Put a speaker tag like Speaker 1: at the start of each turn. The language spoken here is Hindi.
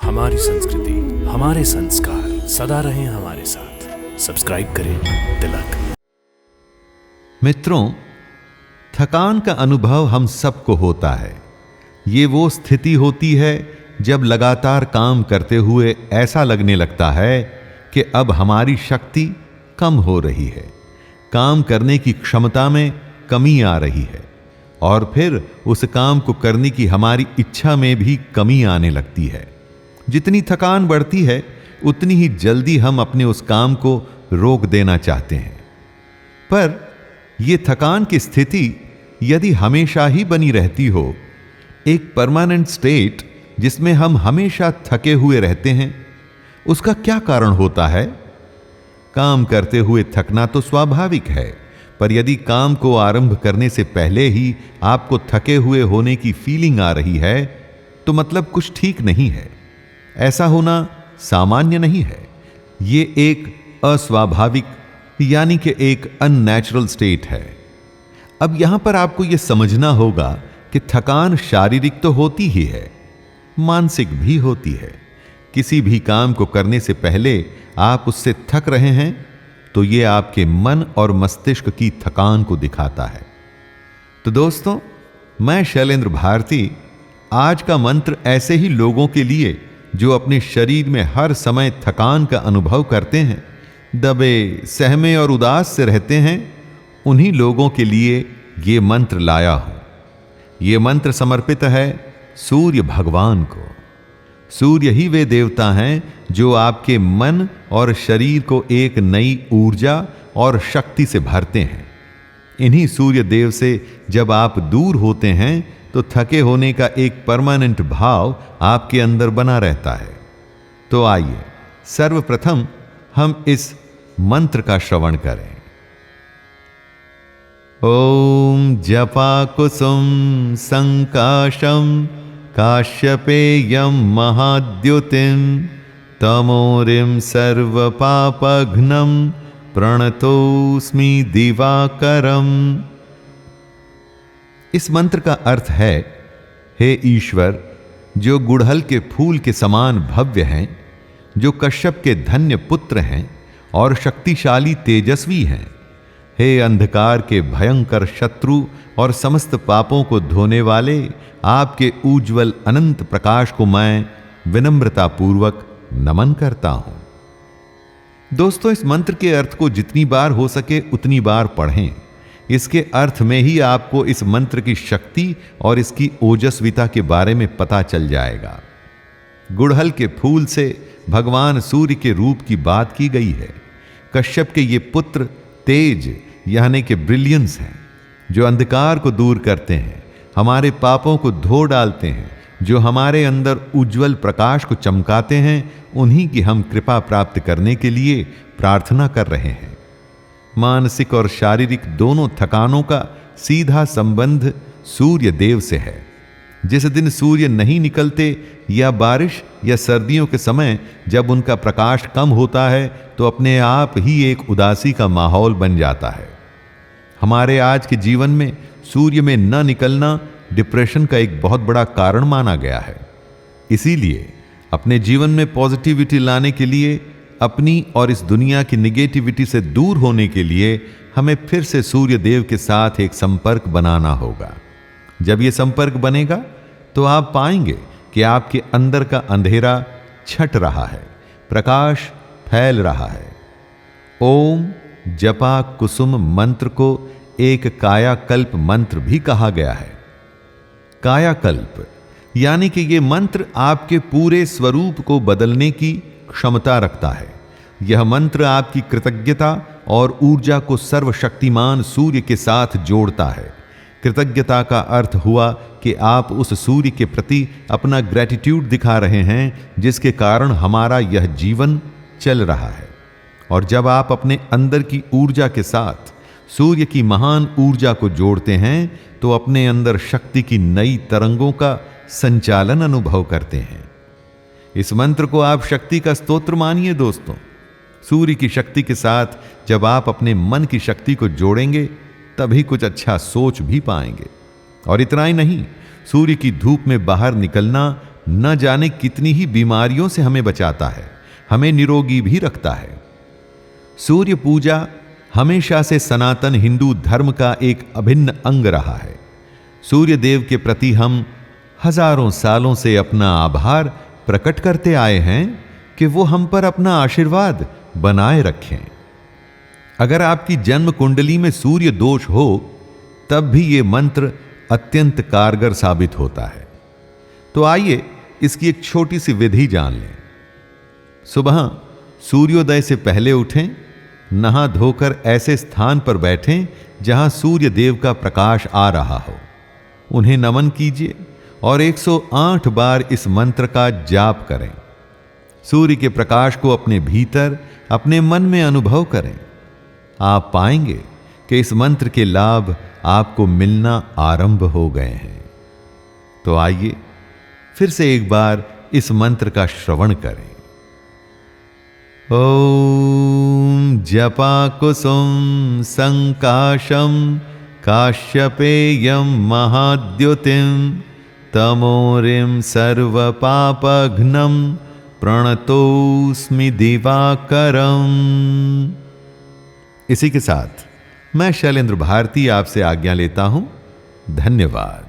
Speaker 1: हमारी संस्कृति, हमारे संस्कार सदा रहें हमारे साथ। सब्सक्राइब करें तिलक।
Speaker 2: मित्रों, थकान का अनुभव हम सबको होता है। ये वो स्थिति होती है जब लगातार काम करते हुए ऐसा लगने लगता है कि अब हमारी शक्ति कम हो रही है, काम करने की क्षमता में कमी आ रही है और फिर उस काम को करने की हमारी इच्छा में भी कमी आने लगती है। जितनी थकान बढ़ती है उतनी ही जल्दी हम अपने उस काम को रोक देना चाहते हैं। पर यह थकान की स्थिति यदि हमेशा ही बनी रहती हो, एक परमानेंट स्टेट जिसमें हम हमेशा थके हुए रहते हैं, उसका क्या कारण होता है? काम करते हुए थकना तो स्वाभाविक है, पर यदि काम को आरंभ करने से पहले ही आपको थके हुए होने की फीलिंग आ रही है तो मतलब कुछ ठीक नहीं है। ऐसा होना सामान्य नहीं है, यह एक अस्वाभाविक यानी कि एक अननेचुरल स्टेट है। अब यहां पर आपको यह समझना होगा कि थकान शारीरिक तो होती ही है, मानसिक भी होती है। किसी भी काम को करने से पहले आप उससे थक रहे हैं तो यह आपके मन और मस्तिष्क की थकान को दिखाता है। तो दोस्तों, मैं शैलेंद्र भारती आज का मंत्र ऐसे ही लोगों के लिए जो अपने शरीर में हर समय थकान का अनुभव करते हैं, दबे सहमे और उदास से रहते हैं, उन्हीं लोगों के लिए यह मंत्र लाया हूं। यह मंत्र समर्पित है सूर्य भगवान को। सूर्य ही वे देवता हैं जो आपके मन और शरीर को एक नई ऊर्जा और शक्ति से भरते हैं। इन्हीं सूर्य देव से जब आप दूर होते हैं तो थके होने का एक परमानेंट भाव आपके अंदर बना रहता है। तो आइए सर्वप्रथम हम इस मंत्र का श्रवण करें। ओम जपा कुसुम संकाशम काश्यपेयं महाद्युतिं तमोरिं सर्वपापघ्नं प्रणतोस्मि दिवाकरम्। इस मंत्र का अर्थ है, हे ईश्वर, जो गुड़हल के फूल के समान भव्य हैं, जो कश्यप के धन्य पुत्र हैं और शक्तिशाली तेजस्वी हैं, हे अंधकार के भयंकर शत्रु और समस्त पापों को धोने वाले आपके उज्जवल अनंत प्रकाश को मैं विनम्रता पूर्वक नमन करता हूं। दोस्तों, इस मंत्र के अर्थ को जितनी बार हो सके उतनी बार पढ़ें। इसके अर्थ में ही आपको इस मंत्र की शक्ति और इसकी ओजस्विता के बारे में पता चल जाएगा। गुड़हल के फूल से भगवान सूर्य के रूप की बात की गई है। कश्यप के ये पुत्र तेज यानी कि ब्रिलियंस हैं, जो अंधकार को दूर करते हैं, हमारे पापों को धो डालते हैं, जो हमारे अंदर उज्जवल प्रकाश को चमकाते हैं। उन्हीं की हम कृपा प्राप्त करने के लिए प्रार्थना कर रहे हैं। मानसिक और शारीरिक दोनों थकानों का सीधा संबंध सूर्य देव से है। जिस दिन सूर्य नहीं निकलते या बारिश या सर्दियों के समय जब उनका प्रकाश कम होता है तो अपने आप ही एक उदासी का माहौल बन जाता है। हमारे आज के जीवन में सूर्य में न निकलना डिप्रेशन का एक बहुत बड़ा कारण माना गया है। इसीलिए अपने जीवन में पॉजिटिविटी लाने के लिए, अपनी और इस दुनिया की निगेटिविटी से दूर होने के लिए हमें फिर से सूर्य देव के साथ एक संपर्क बनाना होगा। जब यह संपर्क बनेगा तो आप पाएंगे कि आपके अंदर का अंधेरा छट रहा है, प्रकाश फैल रहा है। ओम जपा कुसुम मंत्र को एक कायाकल्प मंत्र भी कहा गया है। कायाकल्प यानी कि यह मंत्र आपके पूरे स्वरूप को बदलने की क्षमता रखता है। यह मंत्र आपकी कृतज्ञता और ऊर्जा को सर्वशक्तिमान सूर्य के साथ जोड़ता है। कृतज्ञता का अर्थ हुआ कि आप उस सूर्य के प्रति अपना ग्रेटिट्यूड दिखा रहे हैं, जिसके कारण हमारा यह जीवन चल रहा है। और जब आप अपने अंदर की ऊर्जा के साथ सूर्य की महान ऊर्जा को जोड़ते हैं तो अपने अंदर शक्ति की नई तरंगों का संचालन अनुभव करते हैं। इस मंत्र को आप शक्ति का स्तोत्र मानिए दोस्तों। सूर्य की शक्ति के साथ जब आप अपने मन की शक्ति को जोड़ेंगे तभी कुछ अच्छा सोच भी पाएंगे। और इतना ही नहीं, सूर्य की धूप में बाहर निकलना न जाने कितनी ही बीमारियों से हमें बचाता है, हमें निरोगी भी रखता है। सूर्य पूजा हमेशा से सनातन हिंदू धर्म का एक अभिन्न अंग रहा है। सूर्य देव के प्रति हम हजारों सालों से अपना आभार प्रकट करते आए हैं कि वो हम पर अपना आशीर्वाद बनाए रखें। अगर आपकी जन्म कुंडली में सूर्य दोष हो तब भी ये मंत्र अत्यंत कारगर साबित होता है। तो आइए इसकी एक छोटी सी विधि जान लें। सुबह सूर्योदय से पहले उठें, नहा धोकर ऐसे स्थान पर बैठें जहां सूर्य देव का प्रकाश आ रहा हो। उन्हें नमन कीजिए और 108 बार इस मंत्र का जाप करें। सूर्य के प्रकाश को अपने भीतर, अपने मन में अनुभव करें। आप पाएंगे कि इस मंत्र के लाभ आपको मिलना आरंभ हो गए हैं। तो आइए फिर से एक बार इस मंत्र का श्रवण करें। ओम जपाकुसुम संकाशम काश्यपेयम महाद्युतिम तमोरिम सर्वपापघ्नं प्रणतोस्मि दिवाकरम। इसी के साथ मैं शैलेंद्र भारती आपसे आज्ञा लेता हूं। धन्यवाद।